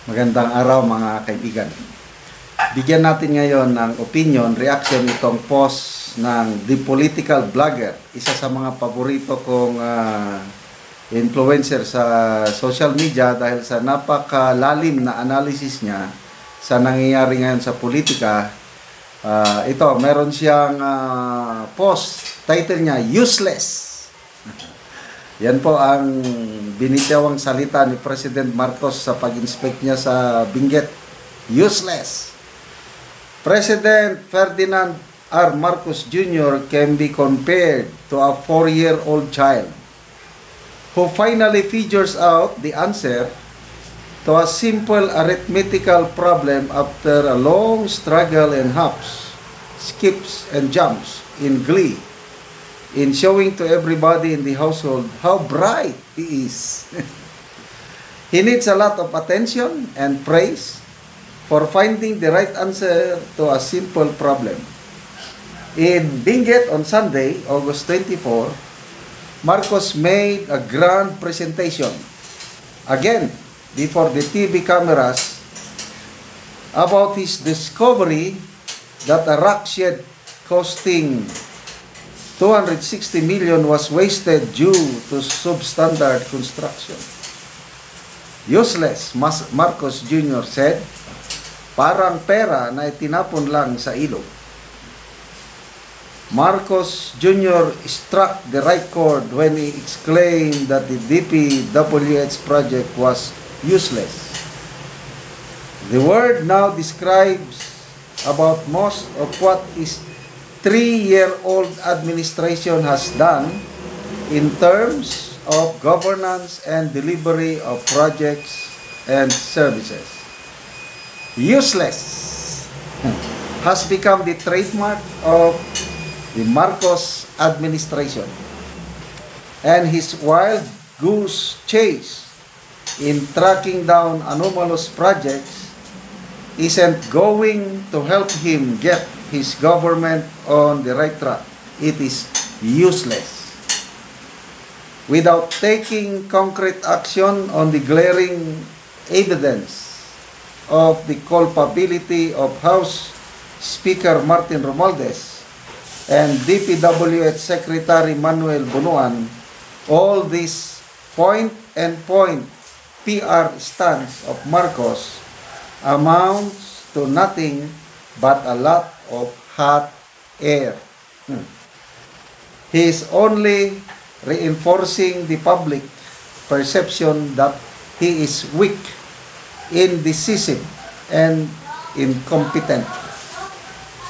Magandang araw mga kaibigan. Bigyan natin ngayon ng opinion, reaction itong post ng The Political Blogger. Isa sa mga paborito kong influencer sa social media dahil sa napakalalim na analysis niya sa nangyayari ngayon sa politika. Ito, meron siyang post, title niya, Useless. Yan po ang binitawang salita ni President Marcos sa pag-inspect niya sa Benguet. Useless. President Ferdinand R. Marcos Jr. can be compared to a 4-year-old child who finally figures out the answer to a simple arithmetical problem after a long struggle and hops, skips, and jumps in glee, in showing to everybody in the household how bright he is. He needs a lot of attention and praise for finding the right answer to a simple problem. In Benguet on Sunday, August 24, Marcos made a grand presentation, again before the TV cameras, about his discovery that a rock shed costing 260 million was wasted due to substandard construction. Useless, Marcos Jr. said, parang pera na itinapon lang sa ilog. Marcos Jr. struck the right chord when he exclaimed that the DPWH project was useless. The word now describes about most of what is 3-year-old administration has done in terms of governance and delivery of projects and services. Useless has become the trademark of the Marcos administration, and his wild goose chase in tracking down anomalous projects isn't going to help him get his government on the right track. It is useless. Without taking concrete action on the glaring evidence of the culpability of House Speaker Martin Romualdez and DPWH Secretary Manuel Bunuan, all this point-and-point PR stance of Marcos amounts to nothing but a lot of hot air. He is only reinforcing the public perception that he is weak, indecisive, and incompetent.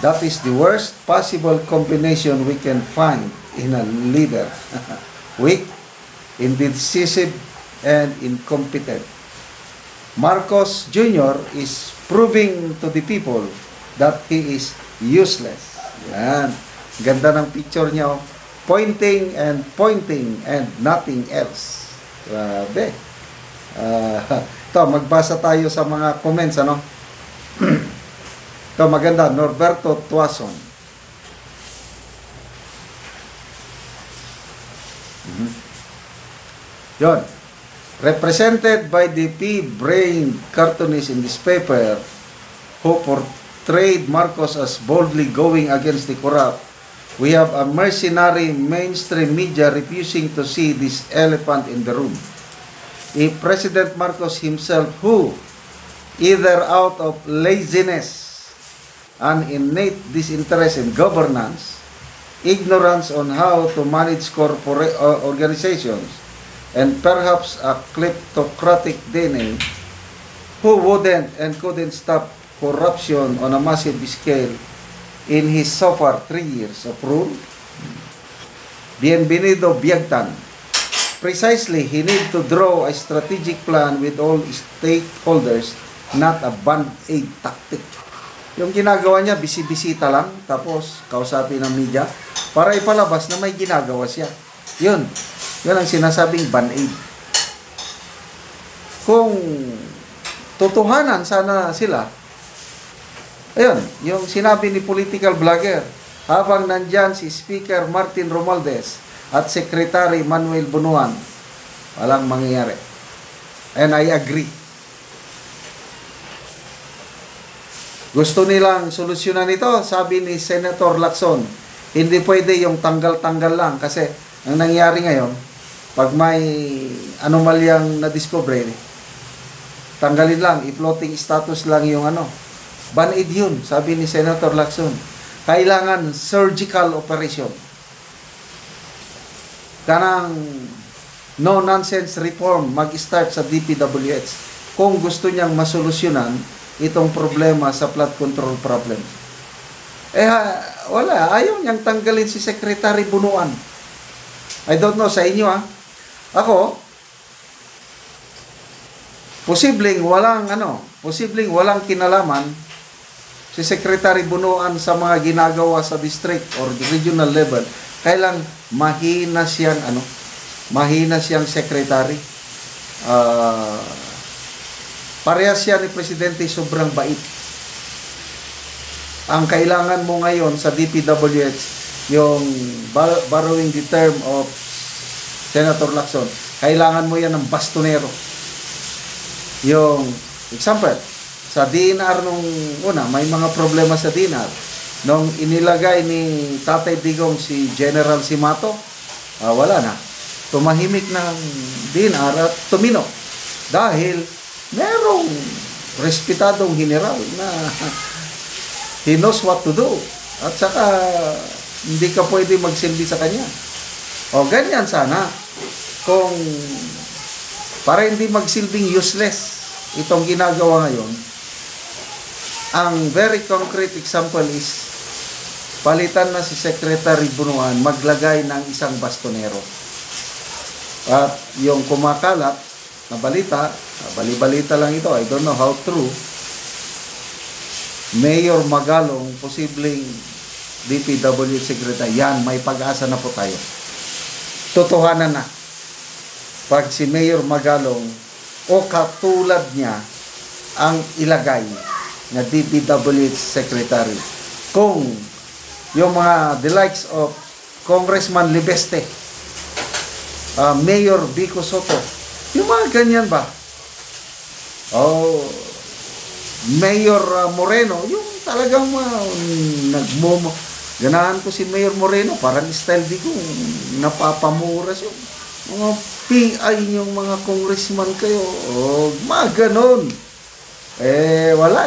That is the worst possible combination we can find in a leader. Weak, indecisive, and incompetent. Marcos Jr. is proving to the people that he is useless. Yan. Ganda ng picture niya. Pointing and nothing else. Grabe. Ito, magbasa tayo sa mga comments, ano? Ito, maganda. Norberto Tuason. Yon. Represented by the pea-brained cartoonist in this paper who portrayed Marcos as boldly going against the corrupt, we have a mercenary mainstream media refusing to see this elephant in the room. President Marcos himself, who, either out of laziness, an innate disinterest in governance, ignorance on how to manage corporate organizations, and perhaps a kleptocratic DNA, who wouldn't and couldn't stop corruption on a massive scale in his so far 3 years of rule. Bienvenido Biagtan. Precisely, he need to draw a strategic plan with all stakeholders, not a band-aid tactic. Yung ginagawa niya, bisibisita lang, tapos kausapin ng media, para ipalabas na may ginagawa siya. Yun ang sinasabing band-aid. Kung totohanan sana sila, ayun, yung sinabi ni political blogger, habang nandyan si Speaker Martin Romualdez at Secretary Manuel Bunuan, walang mangyayari. And I agree. Gusto nilang solusyonan ito, sabi ni Senator Lacson. Hindi pwede yung tanggal-tanggal lang kasi ang nangyari ngayon, pag may anomalyang na-discover, tanggalin lang, i-floating status lang yung ano. Ban-id yun, sabi ni Senator Lacson. Kailangan surgical operation. Kanang no-nonsense reform mag-start sa DPWH kung gusto niyang masolusyonan itong problema sa flood control problem. Wala. Ayaw niyang tanggalin si Secretary Bunuan. I don't know sa inyo Ako, posibleng walang kinalaman si Secretary Bunuan sa mga ginagawa sa district or regional level. Kailang mahina siyang secretary. Parehas siya ni Presidente, sobrang bait. Ang kailangan mo ngayon sa DPWH, yung borrowing the term of Senator Lacson, kailangan mo yan ng bastonero. Yung example, sa DNR nung una, may mga problema sa DNR. Nung inilagay ni Tatay Digong si General Simato, wala na. Tumahimik ng DNR at tumino. Dahil merong respetadong general na he knows what to do. At saka hindi ka pwede magsilbi sa kanya. Ganyan sana. Kung para hindi magsilbing useless itong ginagawa ngayon, ang very concrete example is palitan na si Secretary Bunuan, maglagay ng isang bastonero. At yung kumakalat na balita, bali-balita lang ito, I don't know how true, Mayor Magalong, posibleng DPWH Secretary, yan, may pag-asa na po tayo. Totohanan na. Pag si Mayor Magalong o katulad niya ang ilagay na DPWH Secretary, kung yung mga the likes of Congressman Libeste, Mayor Vico Soto, yung mga ganyan ba? Mayor Moreno, yung talagang ganahan ko si Mayor Moreno, parang style di ko, napapamuras yung mga PI yung mga congressman kayo, mga ganon. Wala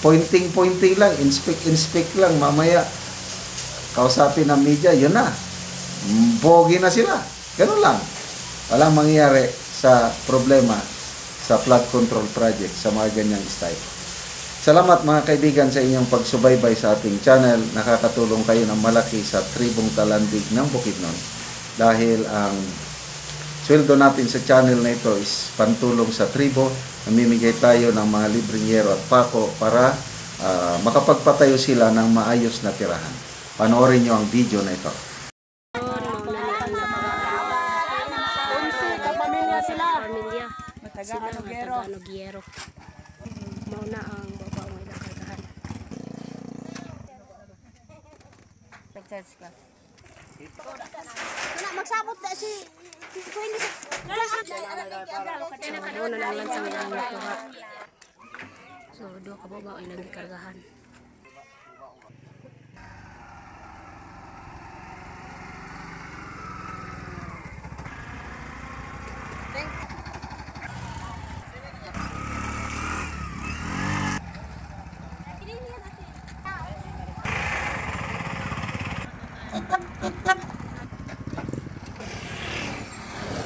pointing lang, inspect lang, mamaya kausapin ng media, yun na, bogi na sila, ganon lang. Walang mangyayari sa problema sa flood control project sa mga ganyang style. Salamat mga kaibigan sa inyong pagsubaybay sa ating channel. Nakakatulong kayo ng malaki sa tribong Talandig ng Bukidnon. Dahil ang sweldo natin sa channel na ito is pantulong sa tribo. Namimigay tayo ng mga libreng yero at pako para makapagpatayo sila ng maayos na tirahan. Panoorin nyo ang video na ito. Taga-Anoguero. Mauna ang babaw ng ilang kargahan. Pag-charge ka. Magsabot na si Kuya. Mauna na lang sa ilang natuha. So, doon ka babaw ilang kargahan.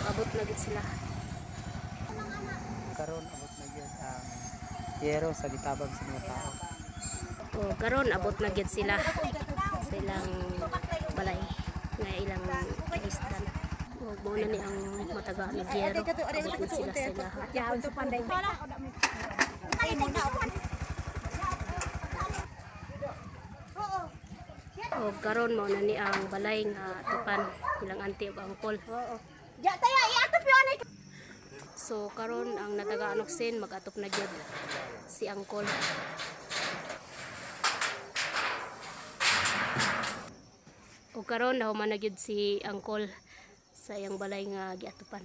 Abot na gid sila. Karon abot na gyud ang yero sa gitabang sa mga tao. Karon abot na gid sila sa ilang balay nga ilang istan. Mo na ni ang mataga ni Gero. Abot na sila sa ilaha. Karon mo na ni ang balay nga tupan ilang auntie ug angkol. So karon ang nataga-anoksin mag-atop na gyud si angkol. O karon nahuman na gyud si angkol sa iyang balay nga giatupan.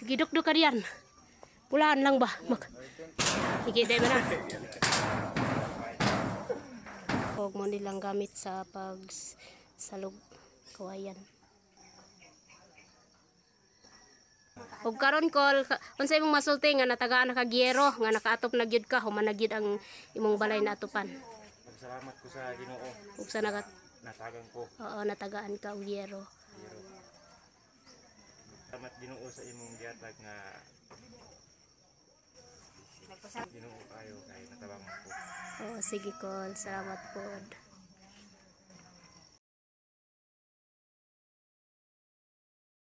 Gidok-dok ka diyan. Pulaan lang ba? Sige, dahil mo na. Huwag mo nilang gamit sa pagsalog kawayan. Ug karon kol unsay imong masulti nga natagaan na kagyero nga nakaatop na gyud ka human na gyud ang imong balay na atupan. Salamat ko sa Ginoo. Ug sa Natagan ko. oo natagaan ka og gyero. Salamat Ginoo sa imong gihatag nga Ginoo kayo kay natabang ko. Oo sige kol, salamat pod.